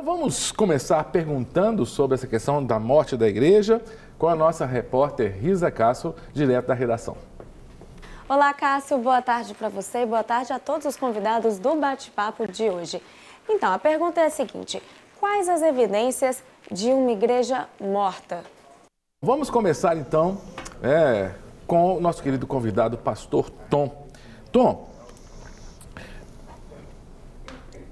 Então vamos começar perguntando sobre essa questão da morte da igreja com a nossa repórter Risa Cássio, direto da redação. Olá, Cássio. Boa tarde para você e boa tarde a todos os convidados do bate-papo de hoje. Então, a pergunta é a seguinte: quais as evidências de uma igreja morta? Vamos começar então com o nosso querido convidado, pastor Tom. Tom,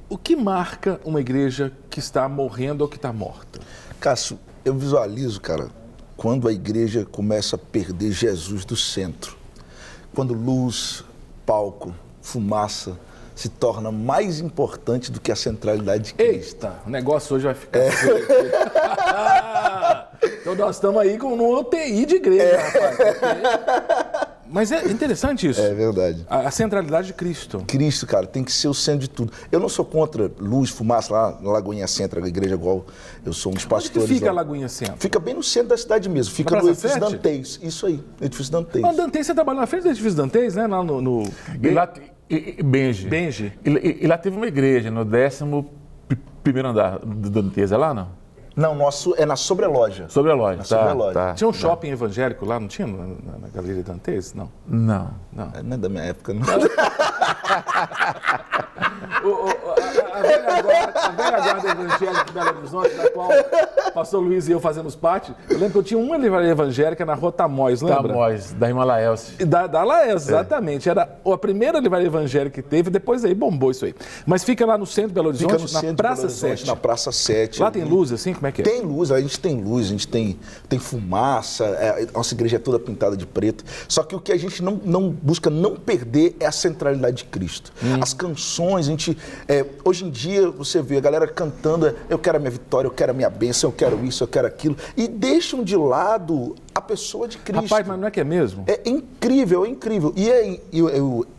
o que marca uma igreja que está morrendo ou que está morta? Cássio, eu visualizo, cara, quando a igreja começa a perder Jesus do centro. Quando luz, palco, fumaça se torna mais importante do que a centralidade de Cristo. Eita, o negócio hoje vai ficar... Então nós estamos aí com um UTI de igreja, rapaz. Mas é interessante isso. É verdade. A centralidade de Cristo. Cristo, cara, tem que ser o centro de tudo. Eu não sou contra luz, fumaça lá na Lagoinha Centro, a igreja igual eu sou um dos pastores. Onde que fica lá. a Lagoinha Centro? Fica bem no centro da cidade mesmo. Fica no edifício Dantes. Isso aí, edifício Dantes. Mas Dantes, você trabalha na frente do edifício Dantes, né? Lá no... Benji. E lá teve uma igreja no 11º andar do Dantes, é lá não? Não, nosso é na Sobreloja. Sobreloja, tá. Tinha um shopping evangélico lá, não tinha? Na Galeria Dantes? Não. Não. Não é da minha época, não. A velha guarda evangélica de Belo Horizonte, da qual o pastor Luiz e eu fazemos parte, eu lembro que eu tinha uma livraria evangélica na Rua Tamóis, lembra? Tamóis, da irmã Laelce. Da Laelce, exatamente. Era a primeira livraria evangélica que teve, depois aí bombou isso aí. Mas fica lá no centro de Belo Horizonte, na Praça 7. Na Praça 7. Lá tem luz, assim? Como é que é? Tem luz, a gente tem fumaça, nossa igreja é toda pintada de preto. Só que o que a gente não busca não perder é a centralidade de Cristo. As canções, a gente... hoje em dia, você vê a galera cantando, eu quero a minha vitória, eu quero a minha bênção, eu quero isso, eu quero aquilo. E deixam de lado a pessoa de Cristo. Rapaz, mas não é que é mesmo? É incrível, é incrível. E é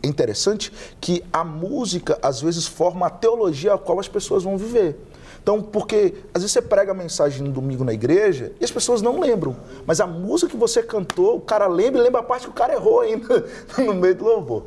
interessante que a música, às vezes, forma a teologia a qual as pessoas vão viver. Então, porque às vezes você prega a mensagem no domingo na igreja e as pessoas não lembram. Mas a música que você cantou, o cara lembra e lembra a parte que o cara errou ainda no meio do louvor.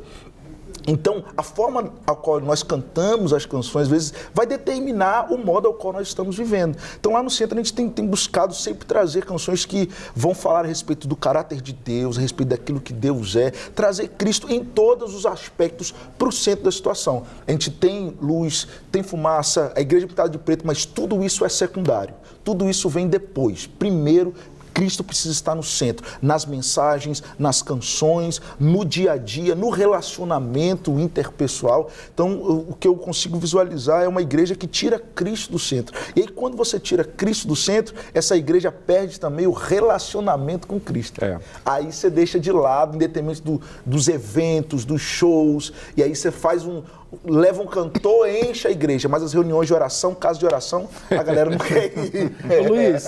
Então, a forma a qual nós cantamos as canções, às vezes, vai determinar o modo ao qual nós estamos vivendo. Então, lá no centro, a gente tem buscado sempre trazer canções que vão falar a respeito do caráter de Deus, a respeito daquilo que Deus é, trazer Cristo em todos os aspectos para o centro da situação. A gente tem luz, tem fumaça, a igreja pintada de preto, mas tudo isso é secundário. Tudo isso vem depois. Primeiro, Cristo precisa estar no centro, nas mensagens, nas canções, no dia a dia, no relacionamento interpessoal. Então, o que eu consigo visualizar é uma igreja que tira Cristo do centro. E aí, quando você tira Cristo do centro, essa igreja perde também o relacionamento com Cristo. Aí você deixa de lado, em detrimento dos eventos, dos shows, e aí você faz leva um cantor, enche a igreja, mas as reuniões de oração, casa de oração, a galera não quer ir. Luiz,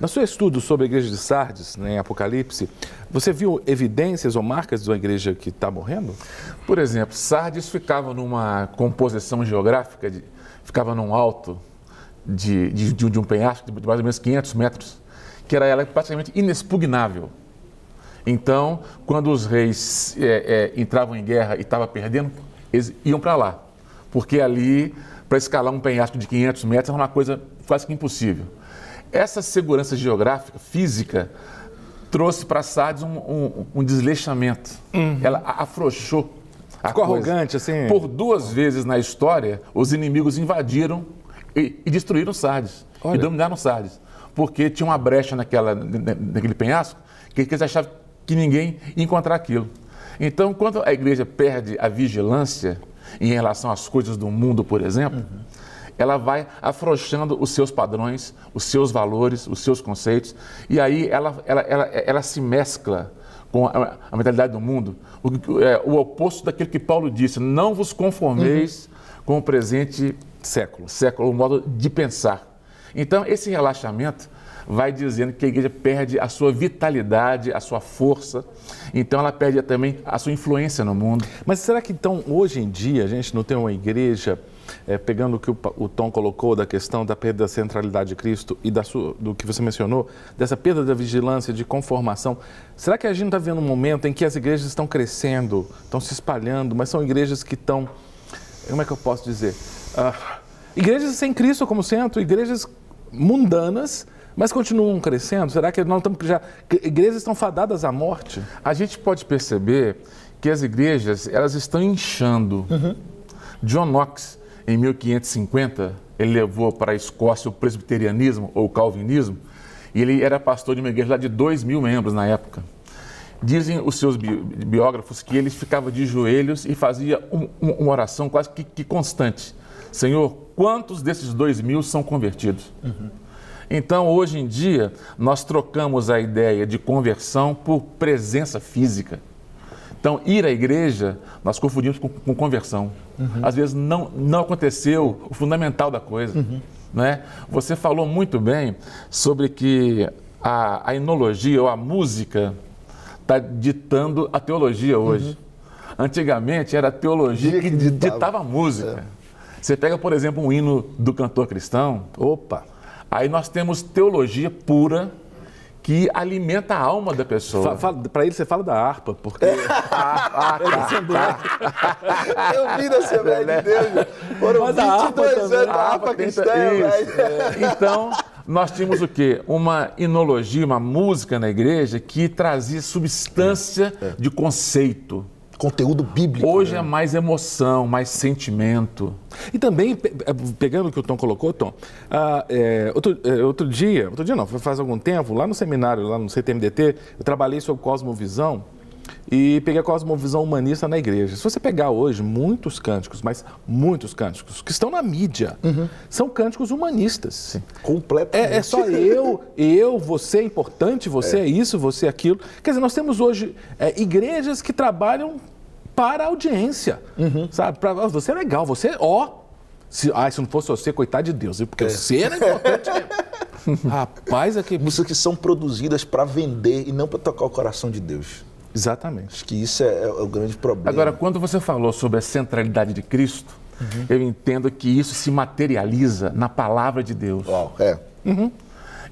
no seu estudo sobre a igreja de Sardes, né, em Apocalipse, você viu evidências ou marcas de uma igreja que está morrendo? Por exemplo, Sardes ficava numa composição geográfica, ficava num alto de um penhasco de mais ou menos 500 metros, que era ela praticamente inexpugnável. Então, quando os reis entravam em guerra e estavam perdendo, eles iam para lá, porque ali, para escalar um penhasco de 500 metros, era uma coisa quase que impossível. Essa segurança geográfica, física, trouxe para Sardes um desleixamento. Ela afrouxou a Ficou coisa. arrogante, assim? Por 2 vezes na história, os inimigos invadiram e destruíram Sardes. Olha. E dominaram Sardes. Porque tinha uma brecha naquele penhasco que eles achavam que ninguém ia encontrar aquilo. Então, quando a igreja perde a vigilância em relação às coisas do mundo, por exemplo, ela vai afrouxando os seus padrões, os seus valores, os seus conceitos, e aí ela se mescla com a mentalidade do mundo, o oposto daquilo que Paulo disse: não vos conformeis com o presente século, o modo de pensar. Então, esse relaxamento vai dizendo que a igreja perde a sua vitalidade, a sua força, então ela perde também a sua influência no mundo. Mas será que então, hoje em dia, a gente não tem uma igreja, pegando o que o Tom colocou da questão da perda da centralidade de Cristo e do que você mencionou, dessa perda da vigilância, de conformação, será que a gente está vendo um momento em que as igrejas estão crescendo, estão se espalhando, mas são igrejas que estão, como é que eu posso dizer, Igrejas sem Cristo como centro, igrejas mundanas, mas continuam crescendo? Será que não estamos igrejas estão fadadas à morte? A gente pode perceber que as igrejas, elas estão inchando. John Knox, em 1550, ele levou para a Escócia o presbiterianismo ou o calvinismo, e ele era pastor de uma igreja lá de 2.000 membros na época. Dizem os seus biógrafos que ele ficava de joelhos e fazia uma oração quase que constante. Senhor, quantos desses 2.000 são convertidos? Então, hoje em dia, nós trocamos a ideia de conversão por presença física. Então, ir à igreja, nós confundimos com conversão. Às vezes não aconteceu o fundamental da coisa. Né? Você falou muito bem sobre que a enologia ou a música está ditando a teologia hoje. Antigamente era a teologia que ditava a música. Você pega, por exemplo, um hino do cantor cristão. Opa! Aí nós temos teologia pura que alimenta a alma da pessoa. Para ele você fala da harpa, porque... Eu vi na Assembleia de Deus, foram 22 anos da harpa cristã. Então, nós tínhamos o quê? Uma enologia, uma música na igreja que trazia substância de conceito. Conteúdo bíblico. Hoje é mais emoção, mais sentimento. E também, pegando o que o Tom colocou, Tom, outro dia não, faz algum tempo, lá no seminário, lá no CTMDT, eu trabalhei sobre cosmovisão e peguei a cosmovisão humanista na igreja. Se você pegar hoje muitos cânticos, mas muitos cânticos que estão na mídia, são cânticos humanistas. Sim. Completamente. É só você é importante, você é isso, você é aquilo. Quer dizer, nós temos hoje igrejas que trabalham para a audiência, sabe? Você é legal, você é se não fosse você, coitado de Deus, porque você era importante mesmo. Rapaz, músicas que são produzidas para vender e não para tocar o coração de Deus. Exatamente. Acho que isso é o grande problema. Agora, quando você falou sobre a centralidade de Cristo, eu entendo que isso se materializa na palavra de Deus.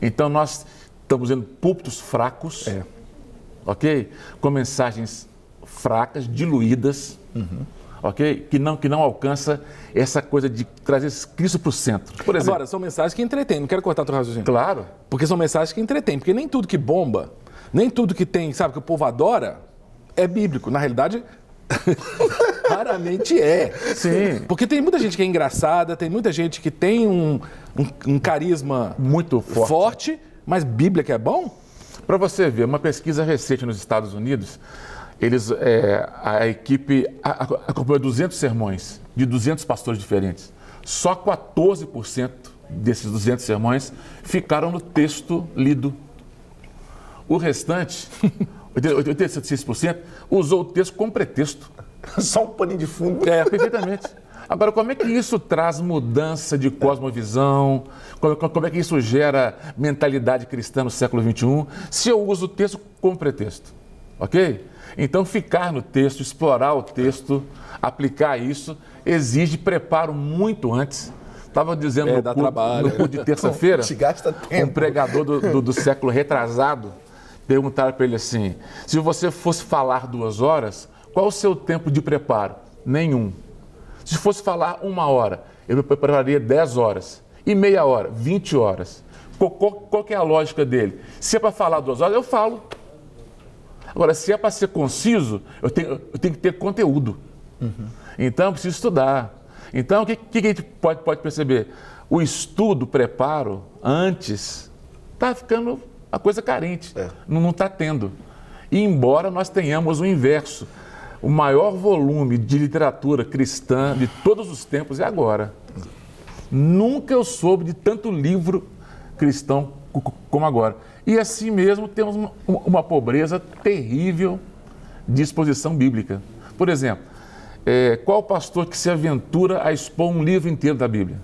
Então, nós estamos vendo púlpitos fracos, ok? Com mensagens fracas, diluídas, ok? Que não alcança essa coisa de trazer Cristo para o centro. Por exemplo, agora, são mensagens que entretêm, não quero cortar teu raciocínio. Claro. Porque são mensagens que entretêm, porque nem tudo que bomba, nem tudo que tem, sabe, que o povo adora, é bíblico. Na realidade, raramente é. Sim. Porque tem muita gente que é engraçada, tem muita gente que tem um carisma muito forte, mas Bíblia que é bom? Para você ver, uma pesquisa recente nos Estados Unidos, a equipe acompanhou 200 sermões de 200 pastores diferentes. Só 14% desses 200 sermões ficaram no texto lido. O restante, 86%, usou o texto como pretexto. Só um paninho de fundo. Perfeitamente. Agora, como é que isso traz mudança de cosmovisão? Como é que isso gera mentalidade cristã no século XXI? Se eu uso o texto como pretexto, ok? Então, ficar no texto, explorar o texto, aplicar isso, exige preparo muito antes. Estava dizendo no culto de terça-feira, um pregador do século retrasado, perguntaram para ele assim, se você fosse falar 2 horas, qual o seu tempo de preparo? Nenhum. Se fosse falar 1 hora, eu prepararia 10 horas. E meia hora, 20 horas. Qual que é a lógica dele? Se é para falar 2 horas, eu falo. Agora, se é para ser conciso, eu tenho que ter conteúdo. Então, eu preciso estudar. Então, o que a gente pode perceber? O estudo, o preparo, antes, está ficando uma coisa carente. Não está tendo. E embora nós tenhamos o inverso. O maior volume de literatura cristã de todos os tempos é agora. Nunca eu soube de tanto livro cristão como agora. E assim mesmo temos uma pobreza terrível de exposição bíblica. Por exemplo, qual pastor que se aventura a expor um livro inteiro da Bíblia?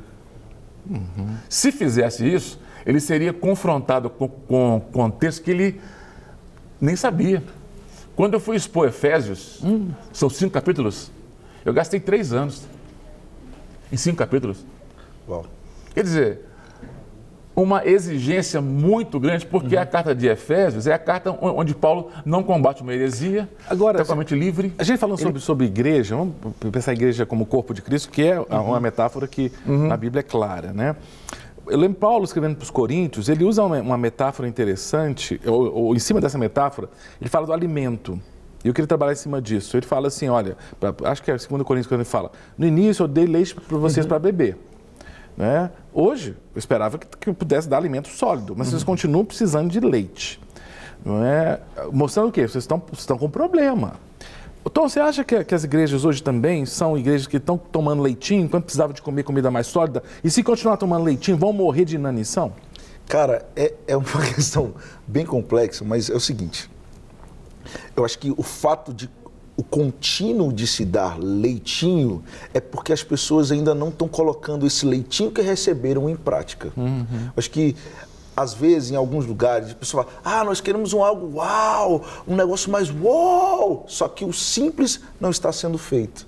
Se fizesse isso, ele seria confrontado com contexto que ele nem sabia. Quando eu fui expor Efésios, são 5 capítulos, eu gastei 3 anos em 5 capítulos. Uau. Quer dizer, uma exigência muito grande, porque a carta de Efésios é a carta onde Paulo não combate uma heresia, agora, totalmente livre. A gente falando sobre igreja, vamos pensar a igreja como o corpo de Cristo, que é uma metáfora que na Bíblia é clara, né? Eu lembro Paulo escrevendo para os Coríntios, ele usa uma metáfora interessante, ou em cima dessa metáfora, ele fala do alimento. E eu queria trabalhar em cima disso. Ele fala assim, olha, acho que é 2 Coríntios quando ele fala, no início eu dei leite para vocês para beber. Né? Hoje, eu esperava que eu pudesse dar alimento sólido, mas vocês continuam precisando de leite. Não é? Mostrando o quê? Vocês estão com problema. Então, você acha que as igrejas hoje também são igrejas que estão tomando leitinho enquanto precisavam de comer comida mais sólida? E se continuar tomando leitinho, vão morrer de inanição? Cara, é uma questão bem complexa, mas é o seguinte. Eu acho que o contínuo de se dar leitinho é porque as pessoas ainda não estão colocando esse leitinho que receberam em prática. Acho que, às vezes, em alguns lugares, a pessoa fala, nós queremos algo uau, um negócio mais uau, só que o simples não está sendo feito.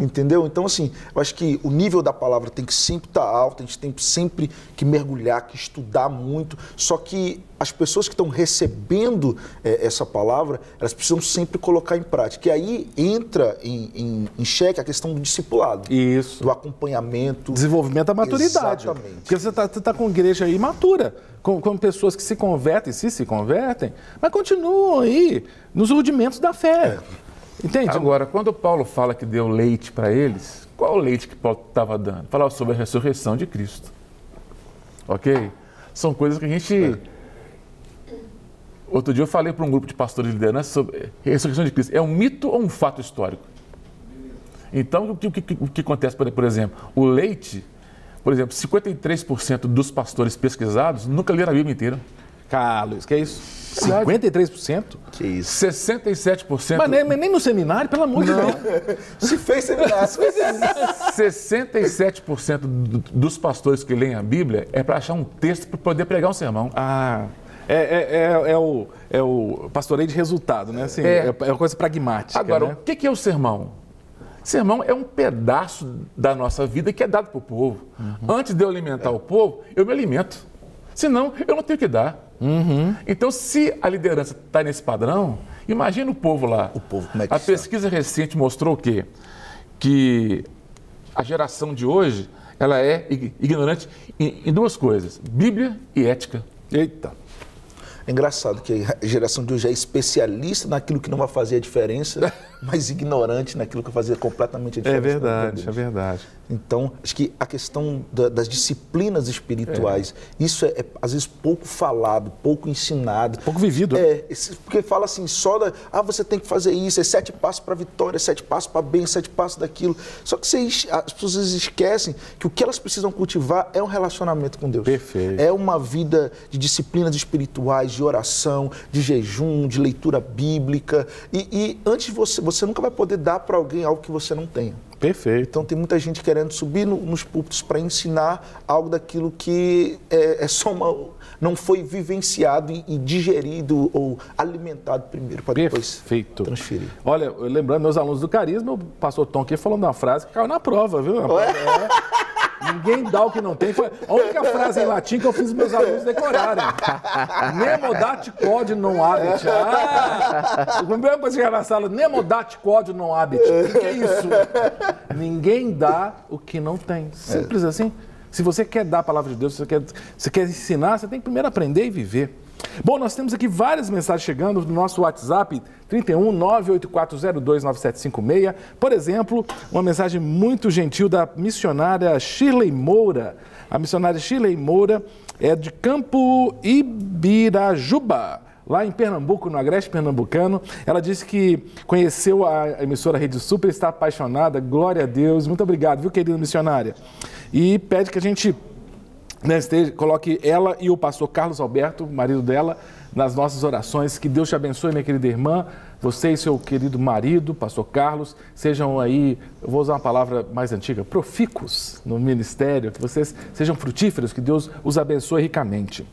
Entendeu? Então, assim, eu acho que o nível da palavra tem que sempre estar alto, a gente tem sempre que mergulhar, que estudar muito, só que as pessoas que estão recebendo essa palavra, elas precisam sempre colocar em prática. E aí entra em xeque a questão do discipulado. Isso. Do acompanhamento. Desenvolvimento da maturidade. Exatamente. Porque você está com igreja aí imatura, com pessoas que se convertem, mas continuam aí nos rudimentos da fé. Entende? Agora, quando Paulo fala que deu leite para eles, qual o leite que Paulo estava dando? Falava sobre a ressurreição de Cristo. Ok? São coisas que a gente... Outro dia eu falei para um grupo de pastores de liderança sobre a ressurreição de Cristo. É um mito ou um fato histórico? Então, o que acontece, por exemplo? O leite, por exemplo, 53% dos pastores pesquisados nunca leram a Bíblia inteira. Carlos, que é isso? 53%? Que isso? 67%. Mas nem no seminário, pelo amor de Deus. Se fez seminário. 67% dos pastores que leem a Bíblia é para achar um texto para poder pregar um sermão. É o pastoreio de resultado, né? Assim, é uma coisa pragmática. Agora, né? O que é o sermão? Sermão é um pedaço da nossa vida que é dado para o povo. Antes de eu alimentar o povo, eu me alimento. Senão, eu não tenho o que dar. Então, se a liderança está nesse padrão, imagina o povo lá. O povo, como é que A pesquisa recente mostrou o quê? Que a geração de hoje, ela é ignorante em duas coisas, Bíblia e ética. Eita. É engraçado que a geração de hoje é especialista naquilo que não vai fazer a diferença, mas ignorante naquilo que vai fazer completamente a diferença. É verdade, é verdade. Então, acho que a questão das disciplinas espirituais, isso é às vezes pouco falado, pouco ensinado. Pouco vivido. Porque fala assim, você tem que fazer isso, é 7 passos para a vitória, 7 passos para a bênção, 7 passos daquilo. Só que as pessoas esquecem que o que elas precisam cultivar é um relacionamento com Deus. Perfeito. É uma vida de disciplinas espirituais, de oração, de jejum, de leitura bíblica. E antes você nunca vai poder dar para alguém algo que você não tenha. Perfeito. Então tem muita gente querendo subir nos púlpitos para ensinar algo daquilo que não foi vivenciado e digerido ou alimentado primeiro para depois transferir. Olha, lembrando meus alunos do Carisma, o pastor Tom aqui falando uma frase que caiu na prova, viu? Ninguém dá o que não tem. Foi a única frase em latim que eu fiz os meus alunos decorarem. Nemo dat quod non habit. A primeira coisa que era na sala, Nemo dat quod non habit. O que é isso? Ninguém dá o que não tem. Simples assim. Se você quer dar a palavra de Deus, se você quer ensinar, você tem que primeiro aprender e viver. Bom, nós temos aqui várias mensagens chegando no nosso WhatsApp, 31 98402 9756. Por exemplo, uma mensagem muito gentil da missionária Shirley Moura. A missionária Shirley Moura é de Campo Ibirajuba, lá em Pernambuco, no Agreste Pernambucano. Ela disse que conheceu a emissora Rede Super, está apaixonada, glória a Deus. Muito obrigado, viu, querida missionária? E pede que a gente coloque ela e o pastor Carlos Alberto, marido dela, nas nossas orações. Que Deus te abençoe, minha querida irmã. Você e seu querido marido, pastor Carlos, sejam aí, eu vou usar uma palavra mais antiga, profícuos no ministério, que vocês sejam frutíferos, que Deus os abençoe ricamente.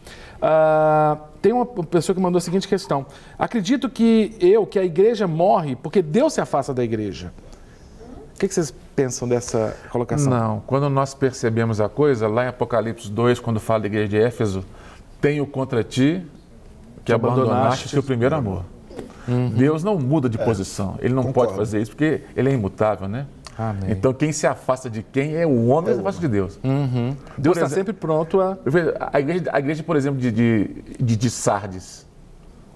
Tem uma pessoa que mandou a seguinte questão: acredito que a igreja morre porque Deus se afasta da igreja. O que vocês pensam dessa colocação? Não, quando nós percebemos a coisa, lá em Apocalipse 2, quando fala da igreja de Éfeso, tenho contra ti que abandonaste seu primeiro amor. Deus não muda de posição, ele não Concordo. pode fazer isso porque ele é imutável, né? Amém. Então quem se afasta de quem é o homem que se afasta de Deus. Deus está sempre pronto a... A igreja, por exemplo, de Sardes,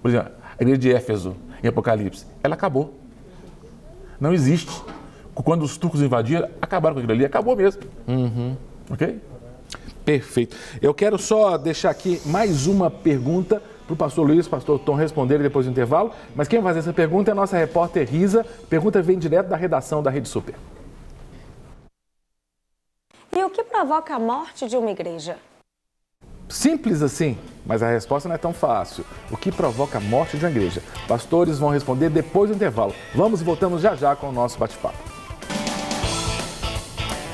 por exemplo, a igreja de Éfeso, em Apocalipse, ela acabou. Não existe. Quando os turcos invadiram, acabaram com aquilo ali, acabou mesmo. Ok? Perfeito. Eu quero só deixar aqui mais uma pergunta para o pastor Luiz, pastor Tom responder depois do intervalo. Mas quem vai fazer essa pergunta é a nossa repórter Risa. A pergunta vem direto da redação da Rede Super. E o que provoca a morte de uma igreja? Simples assim, mas a resposta não é tão fácil. O que provoca a morte de uma igreja? Pastores vão responder depois do intervalo. Vamos e voltamos já já com o nosso bate-papo.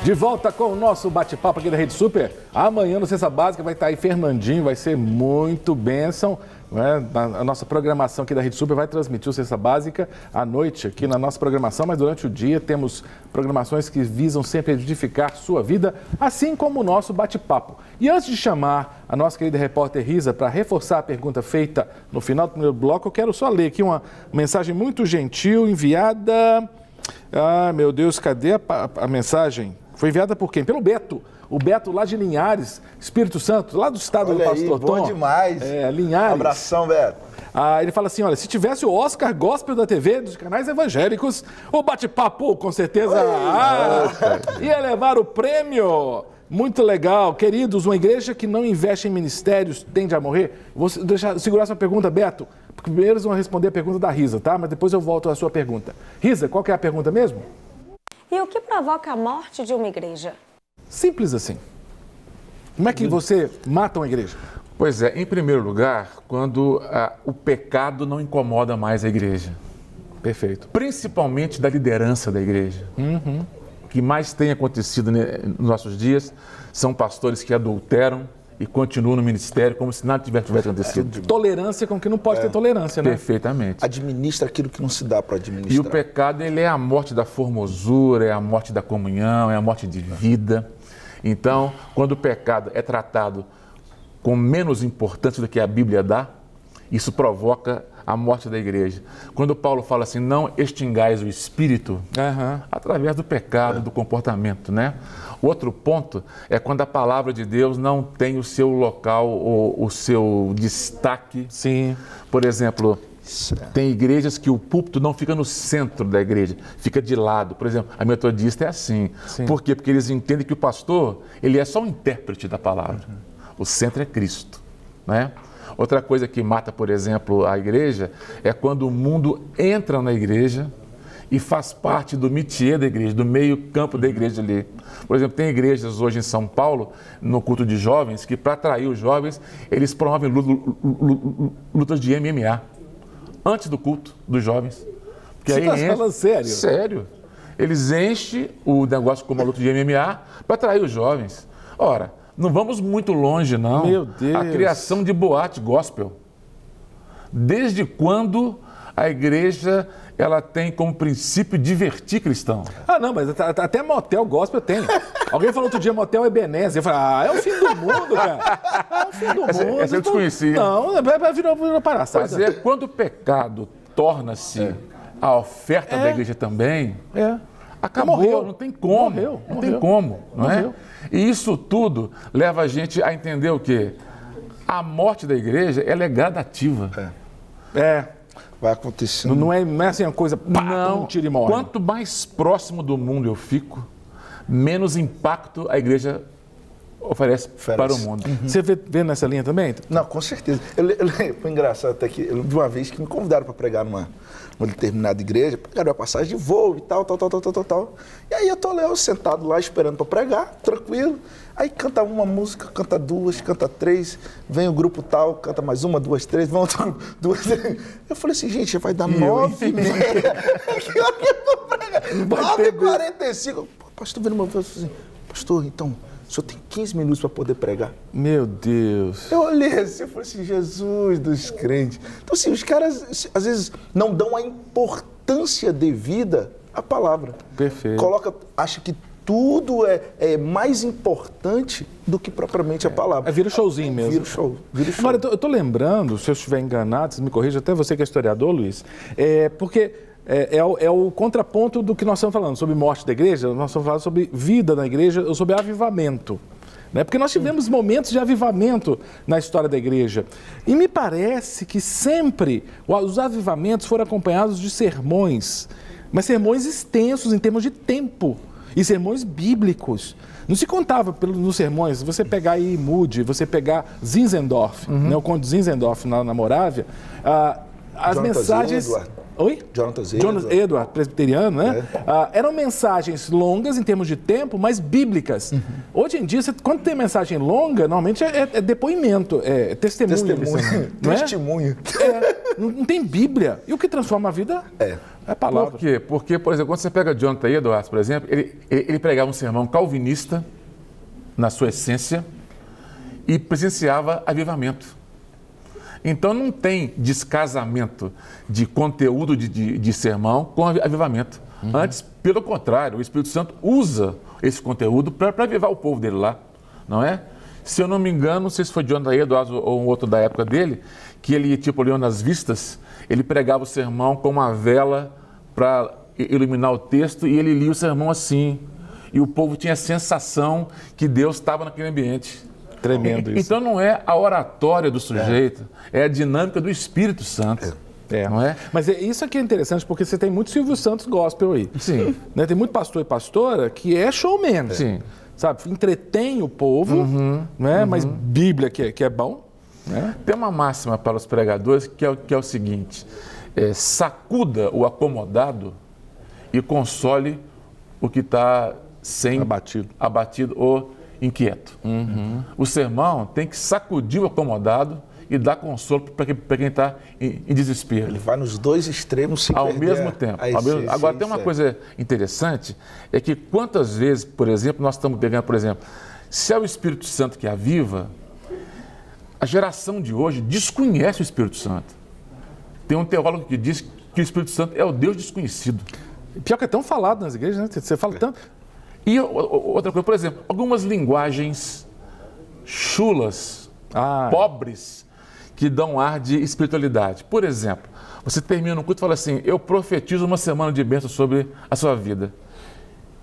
De volta com o nosso bate-papo aqui da Rede Super. Amanhã no Cesta Básica vai estar aí Fernandinho, vai ser muito bênção. Né? A nossa programação aqui da Rede Super vai transmitir o Cesta Básica à noite aqui na nossa programação, mas durante o dia temos programações que visam sempre edificar sua vida, assim como o nosso bate-papo. E antes de chamar a nossa querida repórter Risa para reforçar a pergunta feita no final do primeiro bloco, eu quero só ler aqui uma mensagem muito gentil enviada... Ah, meu Deus, cadê a mensagem? Foi enviada por quem? Pelo Beto. O Beto lá de Linhares, Espírito Santo, lá do estado do Pastor Tom. Bom demais. Linhares. Abração, Beto. Ele fala assim, olha, se tivesse o Oscar Gospel da TV, dos canais evangélicos, o bate-papo, com certeza, ia levar o prêmio. Muito legal. Queridos, uma igreja que não investe em ministérios tende a morrer? Vou segurar sua pergunta, Beto. Primeiro eles vão responder a pergunta da Risa, tá? Mas depois eu volto à sua pergunta. Risa, qual que é a pergunta mesmo? E o que provoca a morte de uma igreja? Simples assim. Como é que você mata uma igreja? Pois é, em primeiro lugar, quando o pecado não incomoda mais a igreja. Perfeito. Principalmente da liderança da igreja. O que mais tem acontecido nos nossos dias são pastores que adulteram e continuam no ministério como se nada tivesse acontecido. Tolerância com que não pode ter tolerância, né? Perfeitamente. Administra aquilo que não se dá para administrar. E o pecado, ele é a morte da formosura, é a morte da comunhão, é a morte de vida. Então, quando o pecado é tratado com menos importância do que a Bíblia dá, isso provoca a morte da igreja. Quando Paulo fala assim, não extingais o espírito, através do pecado, do comportamento, né? Outro ponto é quando a palavra de Deus não tem o seu local ou o seu destaque. Sim. Por exemplo, tem igrejas que o púlpito não fica no centro da igreja, fica de lado. Por exemplo, a metodista é assim. Sim. Por quê? Porque eles entendem que o pastor, ele é só um intérprete da palavra. O centro é Cristo, né? Outra coisa que mata, por exemplo, a igreja é quando o mundo entra na igreja e faz parte do métier da igreja, do meio campo da igreja ali. Por exemplo, tem igrejas hoje em São Paulo, no culto de jovens, que para atrair os jovens, eles promovem lutas de MMA antes do culto dos jovens. Porque Você está falando sério? Sério. Eles enchem o negócio com uma luta de MMA para atrair os jovens. Ora, não vamos muito longe, não. Meu Deus. A criação de boate gospel. Desde quando a igreja ela tem como princípio divertir cristão? Ah, não, mas até motel gospel tem. Alguém falou outro dia, motel Ebenezer. Eu falei, é o fim do mundo, cara. É o fim do mundo. Essa eu desconhecia. Não, virou palhaçada. Mas é quando o pecado torna-se a oferta da igreja também, acabou, Morreu. não tem como. Não tem como, não é? E isso tudo leva a gente a entender o quê? A morte da igreja, ela é gradativa. Vai acontecendo. Não é assim uma coisa, não, um tiro e morre. Quanto mais próximo do mundo eu fico, menos impacto a igreja oferece para o mundo. Você vê nessa linha também? Não, com certeza. Foi engraçado até que, de uma vez que me convidaram para pregar numa determinada igreja, pegaram a passagem de voo e tal. E aí eu tô lá, sentado lá, esperando para pregar, tranquilo. Aí canta uma música, canta duas, canta três, vem o grupo tal, canta mais uma, duas, três, vão duas, três. Eu falei assim, gente, já vai dar 9h30. Que hora que eu vou pregar? 9h45. Pastor, vendo uma vez assim, pastor, então, o senhor tem 15 minutos para poder pregar. Meu Deus. Eu olhei assim e falei assim, Jesus dos crentes. Então, assim, os caras, às vezes, não dão a importância devida a palavra. Perfeito. Acha que tudo é mais importante do que propriamente a palavra. Vira showzinho mesmo. Vira show. Agora, eu estou lembrando, se eu estiver enganado, se me corrija, até você que é historiador, Luiz, porque é o contraponto do que nós estamos falando, sobre morte da igreja, nós estamos falando sobre vida na igreja, sobre avivamento. Né? Porque nós tivemos momentos de avivamento na história da igreja. E me parece que sempre os avivamentos foram acompanhados de sermões, mas sermões extensos em termos de tempo. E sermões bíblicos. Não se contava nos sermões, você pegar aí Moody, você pegar Zinzendorf, né, o conde Zinzendorf na Morávia, as mensagens... Oi? Jonathan Edwards, presbiteriano, né? Eram mensagens longas em termos de tempo, mas bíblicas. Hoje em dia, quando tem mensagem longa, normalmente é depoimento, é testemunho. Não é? Testemunho. Não tem Bíblia. E o que transforma a vida é a palavra. Por quê? Porque, por exemplo, quando você pega Jonathan Edwards, por exemplo, ele pregava um sermão calvinista, na sua essência, e presenciava avivamento. Então, não tem descasamento de conteúdo de sermão com avivamento. Antes, pelo contrário, o Espírito Santo usa esse conteúdo para avivar o povo dele lá, não é? Se eu não me engano, não sei se foi Jonathan Edwards ou um outro da época dele, que ele, tipo, olhando nas vistas, ele pregava o sermão com uma vela para iluminar o texto e ele lia o sermão assim. E o povo tinha a sensação que Deus estava naquele ambiente. Tremendo isso. Então não é a oratória do sujeito, é a dinâmica do Espírito Santo. Não é? Mas isso aqui é interessante, porque você tem muito Silvio Santos gospel aí. Sim. Né? Tem muito pastor e pastora que é showman. Sim. Sabe? Entretém o povo, né? Mas Bíblia que é bom. Né? Tem uma máxima para os pregadores que é o seguinte: sacuda o acomodado e console o que está abatido ou inquieto. O sermão tem que sacudir o acomodado e dar consolo para quem está em desespero. Ele vai nos dois extremos ao mesmo tempo. Agora, tem uma coisa interessante, é que quantas vezes, por exemplo, nós estamos pegando, por exemplo, se é o Espírito Santo que aviva, a geração de hoje desconhece o Espírito Santo. Tem um teólogo que diz que o Espírito Santo é o Deus desconhecido. Pior que é tão falado nas igrejas, né? Você fala tanto... E outra coisa, por exemplo, algumas linguagens chulas, pobres, que dão ar de espiritualidade. Por exemplo, você termina um culto e fala assim: eu profetizo uma semana de bênção sobre a sua vida.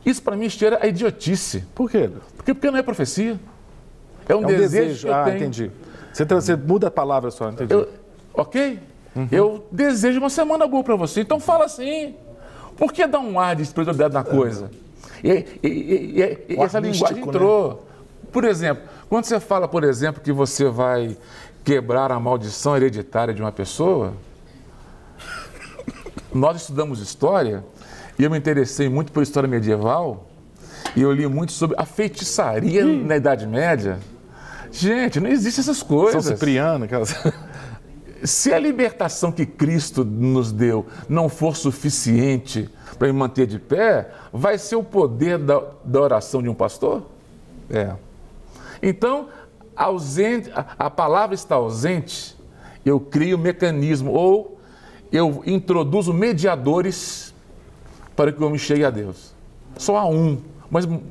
Isso para mim cheira a idiotice. Por quê? Porque não é profecia. É um desejo que eu tenho. Entendi. Você muda a palavra só, entendi. Ok? Eu desejo uma semana boa para você, então fala assim. Por que dá um ar de espiritualidade na coisa? E essa linguagem entrou. Né? Por exemplo, quando você fala, por exemplo, que você vai quebrar a maldição hereditária de uma pessoa, nós estudamos história e eu me interessei muito por história medieval e eu li muito sobre a feitiçaria na Idade Média. Gente, não existem essas coisas. São Cipriano, aquelas... Se a libertação que Cristo nos deu não for suficiente para me manter de pé, vai ser o poder da oração de um pastor? Então, a palavra está ausente, eu crio mecanismo, ou eu introduzo mediadores para que eu me chegue a Deus. Só há um,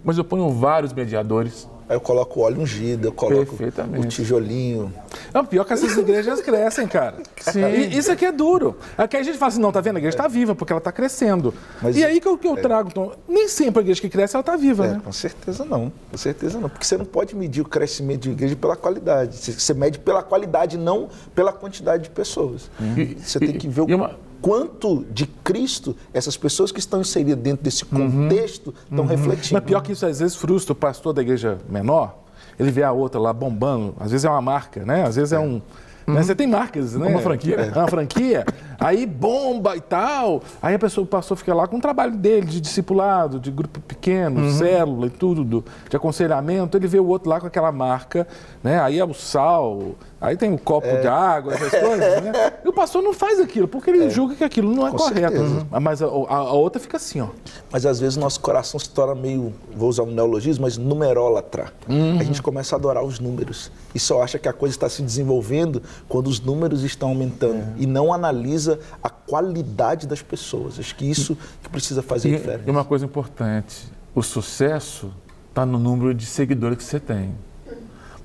mas eu ponho vários mediadores. Aí eu coloco o óleo ungido, eu coloco o tijolinho. Não, pior que essas igrejas crescem, cara. Sim. Isso aqui é duro. Aqui a gente fala assim, não, tá vendo? A igreja está viva, porque ela está crescendo. Mas, e aí que eu trago, então, nem sempre a igreja que cresce, ela está viva, né? Com certeza não. Com certeza não. Porque você não pode medir o crescimento de igreja pela qualidade. Você mede pela qualidade, não pela quantidade de pessoas. Você tem que ver quanto de Cristo essas pessoas que estão inseridas dentro desse contexto estão refletindo. Mas pior que isso, às vezes, frustra o pastor da igreja menor, ele vê a outra lá bombando, às vezes é uma marca, né? Às vezes é um... Né? Você tem marcas, né? Uma franquia. Uma franquia, aí bomba e tal, aí o pastor fica lá com o trabalho dele, de discipulado, de grupo pequeno, célula e tudo, de aconselhamento, ele vê o outro lá com aquela marca, né? Aí é o sal, Aí tem um copo de água, essas coisas, né? E o pastor não faz aquilo, porque ele julga que aquilo não é correto. Mas a outra fica assim, ó. Mas às vezes nosso coração se torna meio, vou usar um neologismo, mas numerólatra. A gente começa a adorar os números e só acha que a coisa está se desenvolvendo quando os números estão aumentando e não analisa a qualidade das pessoas. Acho que isso que precisa fazer diferença. E uma coisa importante, o sucesso está no número de seguidores que você tem.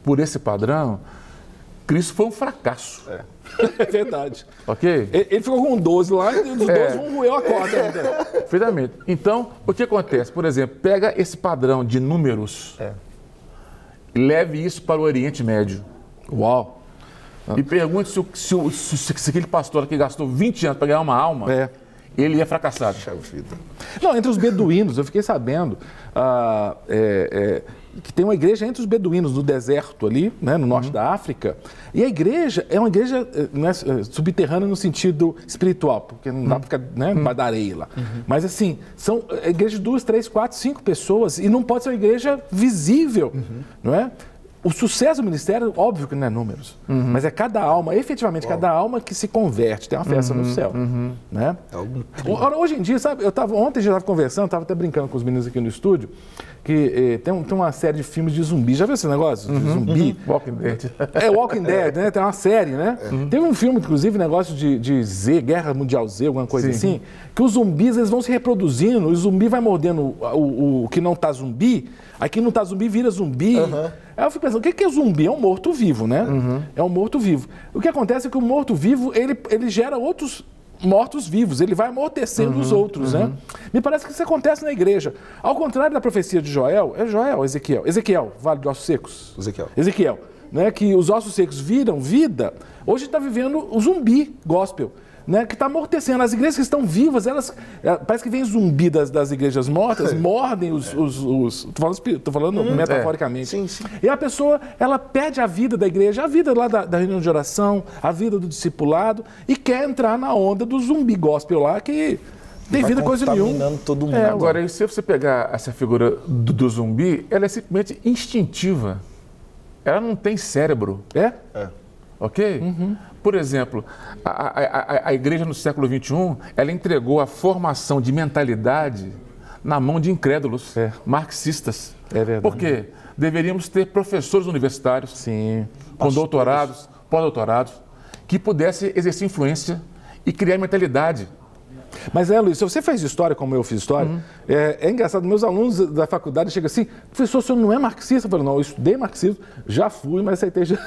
Por esse padrão, Cristo foi um fracasso. É verdade. Ok? Ele ficou com 12 lá e os 12 vão roer a corda. Perfeitamente. Então, o que acontece? Por exemplo, pega esse padrão de números e leve isso para o Oriente Médio. Uau! E pergunte se aquele pastor que gastou 20 anos para ganhar uma alma, ele ia fracassado. Não, entre os beduínos, eu fiquei sabendo que tem uma igreja entre os beduínos no deserto ali, né, no norte da África, e a igreja é uma igreja subterrânea no sentido espiritual, porque não dá para ficar debaixo da areia lá. Mas assim, são igrejas de 2, 3, 4, 5 pessoas e não pode ser uma igreja visível, não é? O sucesso do ministério, óbvio que não é números, mas é cada alma, efetivamente, cada alma que se converte, tem uma festa no céu. Né? Hoje em dia, sabe, ontem a gente estava conversando, estava até brincando com os meninos aqui no estúdio, que tem uma série de filmes de zumbi. Já viu esse negócio de zumbi? Walking Dead. Walking Dead, né? Tem uma série, né? Teve um filme, inclusive, negócio de Z, Guerra Mundial Z, alguma coisa assim, que os zumbis eles vão se reproduzindo, e o zumbi vai mordendo o que não tá zumbi, aí quem não tá zumbi vira zumbi. Aí eu fico pensando, o que é zumbi? É um morto-vivo, né? É um morto-vivo. O que acontece é que o morto-vivo, ele gera outros mortos-vivos, ele vai amortecendo os outros, né? Me parece que isso acontece na igreja. Ao contrário da profecia de Joel, Ezequiel, Vale de Ossos Secos. Ezequiel, né? Que os ossos secos viram vida, hoje está vivendo o zumbi gospel. Né, que está amortecendo. As igrejas que estão vivas, parece que vem zumbi das igrejas mortas, mordem Estou falando metaforicamente. E a pessoa, ela perde a vida da igreja, a vida lá da reunião de oração, a vida do discipulado, e quer entrar na onda do zumbi gospel lá, que tem vida coisa nenhuma. Todo mundo. Agora, se você pegar essa figura do zumbi, ela é simplesmente instintiva. Ela não tem cérebro. Ok? Por exemplo, a igreja no século XXI, ela entregou a formação de mentalidade na mão de incrédulos, marxistas. É verdade. Por quê? Deveríamos ter professores universitários, com doutorados, pós-doutorados, que pudessem exercer influência e criar mentalidade. Mas Luiz, se você fez história como eu fiz história, é engraçado, meus alunos da faculdade chegam assim, professor, o senhor não é marxista? Eu falo, não, eu estudei marxismo, já fui, mas aceitei já.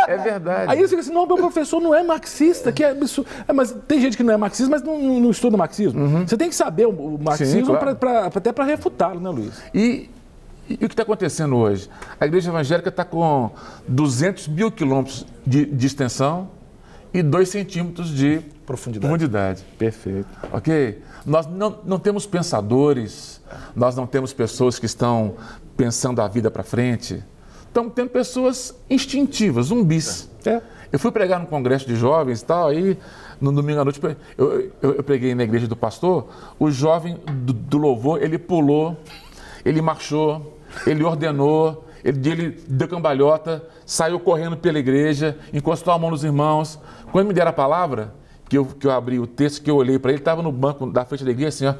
É verdade. Aí eles ficam assim, não, meu professor não é marxista, que é absurdo. Mas tem gente que não é marxista, mas não estuda marxismo. Você tem que saber o marxismo até para refutá-lo, né, Luiz? E o que está acontecendo hoje? A igreja evangélica está com 200 mil quilômetros de extensão e 2 centímetros de profundidade. Perfeito. Ok? Nós não temos pensadores, nós não temos pessoas que estão pensando a vida para frente. Estamos tendo pessoas instintivas, zumbis. Eu fui pregar num congresso de jovens e tal, aí no domingo à noite eu preguei na igreja do pastor, o jovem do louvor, ele pulou, ele marchou, ele ordenou, ele deu cambalhota, saiu correndo pela igreja, encostou a mão nos irmãos. Quando me deram a palavra, que eu abri o texto, que eu olhei para ele, estava no banco da frente da igreja assim, ó.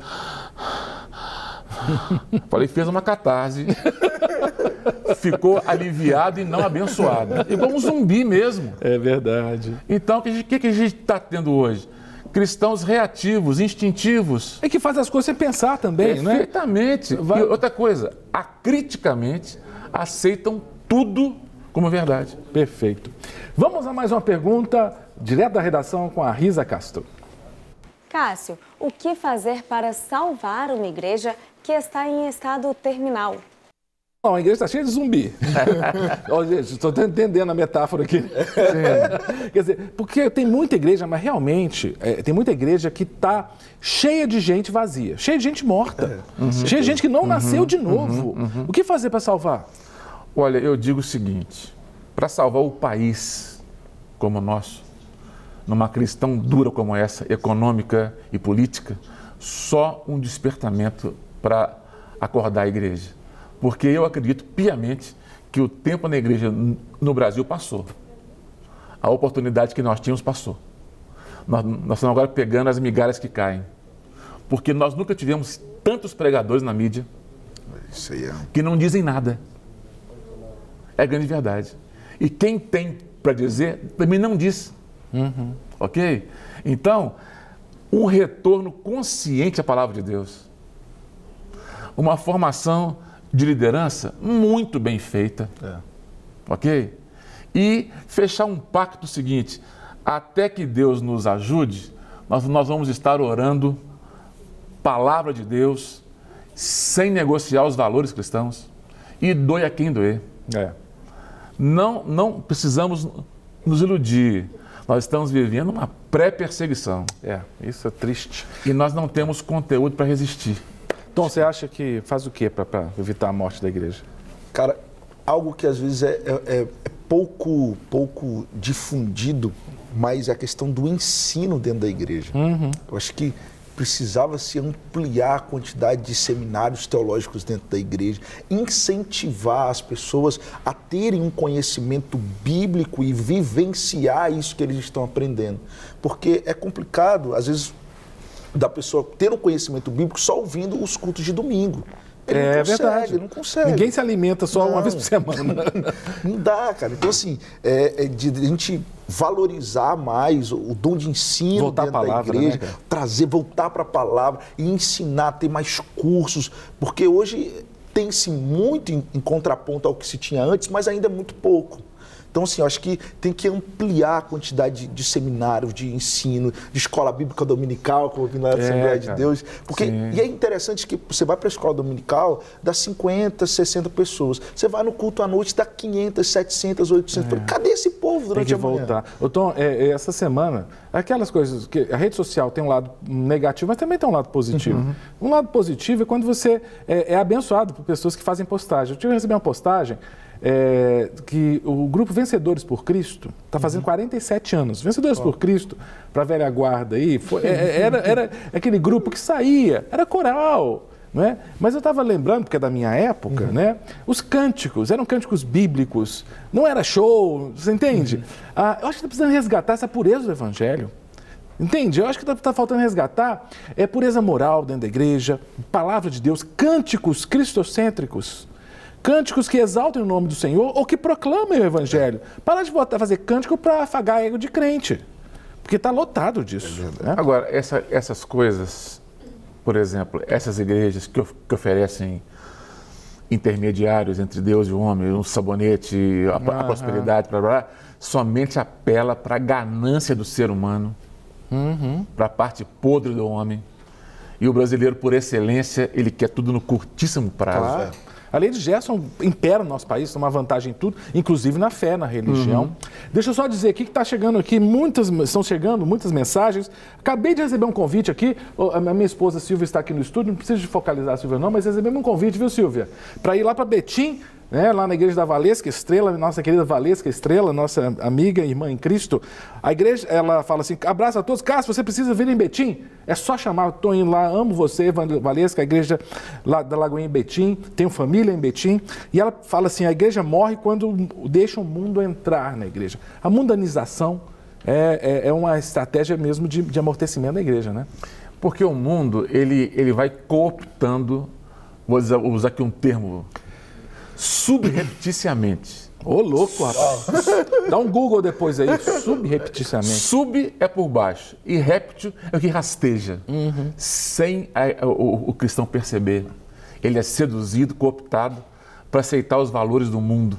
Falei, fez uma catarse. Ficou aliviado e não abençoado. Igual um zumbi mesmo. É verdade. Então, o que a gente está tendo hoje? Cristãos reativos, instintivos. É que faz as coisas sem pensar também, né? Perfeitamente. E outra coisa, acriticamente aceitam tudo como verdade. Perfeito. Vamos a mais uma pergunta, direto da redação com a Risa Castro. Cássio, o que fazer para salvar uma igreja que está em estado terminal? Bom, a igreja está cheia de zumbi. Estou entendendo a metáfora aqui. Quer dizer, porque tem muita igreja, mas realmente tem muita igreja que está cheia de gente vazia, cheia de gente morta, cheia de gente que não nasceu de novo. O que fazer para salvar? Olha, eu digo o seguinte, para salvar o país como o nosso, numa crise tão dura como essa, econômica e política, só um despertamento para acordar a igreja. Porque eu acredito piamente que o tempo na igreja no Brasil passou. A oportunidade que nós tínhamos passou. Nós estamos agora pegando as migalhas que caem. Porque nós nunca tivemos tantos pregadores na mídia Isso aí que não dizem nada. É a grande verdade. E quem tem para dizer também não diz. Ok? Então, um retorno consciente à palavra de Deus. Uma formação de liderança muito bem feita. Ok? E fechar um pacto seguinte: até que Deus nos ajude, nós vamos estar orando palavra de Deus, sem negociar os valores cristãos, e doe a quem doer. Não precisamos nos iludir. Nós estamos vivendo uma pré-perseguição. Isso é triste. E nós não temos conteúdo para resistir. Tom, você acha que faz o quê para evitar a morte da igreja? Cara, algo que às vezes é pouco difundido, mas é a questão do ensino dentro da igreja. Eu acho que precisava se ampliar a quantidade de seminários teológicos dentro da igreja, incentivar as pessoas a terem um conhecimento bíblico e vivenciar isso que eles estão aprendendo. Porque é complicado, às vezes, da pessoa ter um conhecimento bíblico só ouvindo os cultos de domingo. Ele não consegue, verdade. Ele não consegue. Ninguém se alimenta só uma vez por semana. Não dá, cara. Então, assim, de a gente valorizar mais o dom de ensino voltar dentro à palavra, da igreja, né, voltar para a palavra e ensinar, ter mais cursos, porque hoje tem-se muito em contraponto ao que se tinha antes, mas ainda é muito pouco. Então, assim, eu acho que tem que ampliar a quantidade de seminários, de ensino, de escola bíblica dominical, como eu vi na Assembleia de Deus. Porque, e é interessante que você vai para a escola dominical, dá 50, 60 pessoas. Você vai no culto à noite, dá 500, 700, 800. Cadê esse povo durante a manhã? Tem que voltar. Ô, Tom, essa semana, aquelas coisas que a rede social tem um lado negativo, mas também tem um lado positivo. Um lado positivo é quando você é abençoado por pessoas que fazem postagem. Eu tive que receber uma postagem que o grupo Vencedores por Cristo está fazendo 47 anos. Vencedores por Cristo, para a velha guarda aí, era aquele grupo que saía, era coral. Não é? Mas eu estava lembrando, porque é da minha época, né? Os cânticos eram cânticos bíblicos, não era show, você entende? Eu acho que está precisando resgatar essa pureza do Evangelho. Entende? Eu acho que está faltando resgatar pureza moral dentro da igreja, palavra de Deus, cânticos cristocêntricos. Cânticos que exaltem o nome do Senhor ou que proclamem o Evangelho. Parar de fazer cântico para afagar ego de crente, porque está lotado disso. Né? Agora, essas coisas, por exemplo, essas igrejas que oferecem intermediários entre Deus e o homem, um sabonete, a prosperidade, somente apela para a ganância do ser humano, para a parte podre do homem. E o brasileiro, por excelência, ele quer tudo no curtíssimo prazo. Claro. A lei de Gerson impera no nosso país, tem uma vantagem em tudo, inclusive na fé, na religião. Deixa eu só dizer aqui que está chegando aqui, estão chegando muitas mensagens. Acabei de receber um convite aqui, a minha esposa Silvia está aqui no estúdio, não preciso de focalizar a Silvia não, mas recebemos um convite, viu, Silvia? Para ir lá para Betim, né, lá na igreja da Valesca Estrela, nossa querida Valesca Estrela, nossa amiga, irmã em Cristo. A igreja, ela fala assim, abraço a todos, Cássio, você precisa vir em Betim? É só chamar, estou indo lá, amo você, Valesca, a igreja lá da Lagoinha em Betim, tenho família em Betim, e ela fala assim, a igreja morre quando deixa o mundo entrar na igreja. A mundanização é uma estratégia mesmo de amortecimento da igreja, né? Porque o mundo, ele vai cooptando, vou usar aqui um termo, subrepticiamente. Ô, louco, rapaz. Dá um Google depois aí, subrepticiamente. Sub é por baixo e réptil é o que rasteja, sem o cristão perceber. Ele é seduzido, cooptado para aceitar os valores do mundo.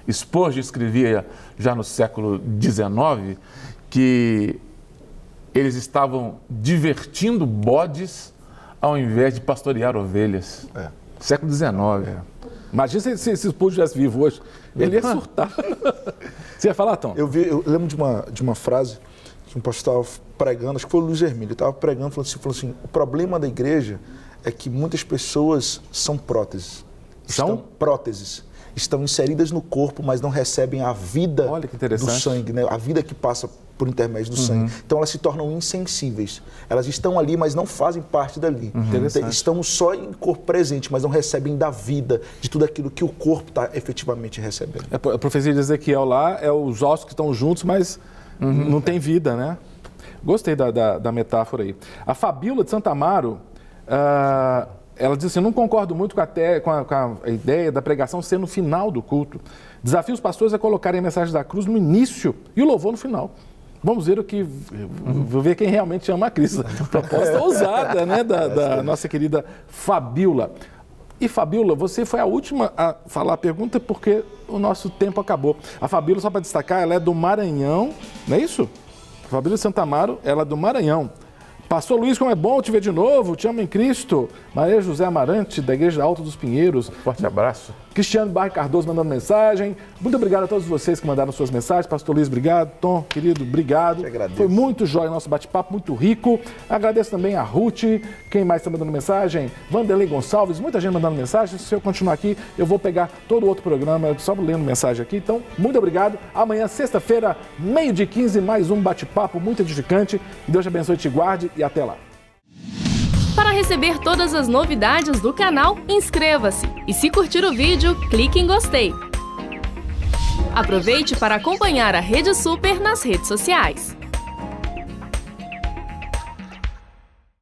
Spurgeon escrevia já no século XIX que eles estavam divertindo bodes ao invés de pastorear ovelhas. Século XIX. Imagina se Spurgeon estivesse vivo hoje, ele ia surtar. Você ia falar, Tom? Eu lembro de uma frase que um pastor estava pregando, acho que foi o Luiz Hermílio, ele estava pregando, falando assim, o problema da igreja é que muitas pessoas são próteses. São? Próteses. estão inseridas no corpo, mas não recebem a vida Olha que do interessante. sangue, né? A vida que passa por intermédio do sangue. Então elas se tornam insensíveis. Elas estão ali, mas não fazem parte dali. Interessante. Estão só em corpo presente, mas não recebem da vida, de tudo aquilo que o corpo está efetivamente recebendo. A profecia de Ezequiel lá é os ossos que estão juntos, mas não tem vida, né? Gostei da metáfora aí. A Fabíola de Santa Amaro, ela diz assim, eu não concordo muito com a ideia da pregação ser no final do culto. Desafio os pastores a colocarem a mensagem da cruz no início e o louvor no final. Vamos ver vou ver quem realmente ama a Cristo. Proposta ousada, né, da nossa querida Fabíola. E Fabíola, você foi a última a falar a pergunta porque o nosso tempo acabou. A Fabíola, só para destacar, ela é do Maranhão, não é isso? Fabíola de Santa Amaro, ela é do Maranhão. Pastor Luiz, como é bom te ver de novo, te amo em Cristo. Maria José Amarante, da Igreja Alto dos Pinheiros. Forte abraço. Cristiano Barra Cardoso mandando mensagem. Muito obrigado a todos vocês que mandaram suas mensagens. Pastor Luiz, obrigado. Tom, querido, obrigado. Foi muito jóia o nosso bate-papo, muito rico. Agradeço também a Ruth. Quem mais está mandando mensagem? Vanderlei Gonçalves, muita gente mandando mensagem. Se eu continuar aqui, eu vou pegar todo o outro programa, só lendo mensagem aqui. Então, muito obrigado. Amanhã, sexta-feira, 12h15, mais um bate-papo muito edificante. Que Deus te abençoe e te guarde e até lá. Para receber todas as novidades do canal, inscreva-se e se curtir o vídeo, clique em gostei. Aproveite para acompanhar a Rede Super nas redes sociais.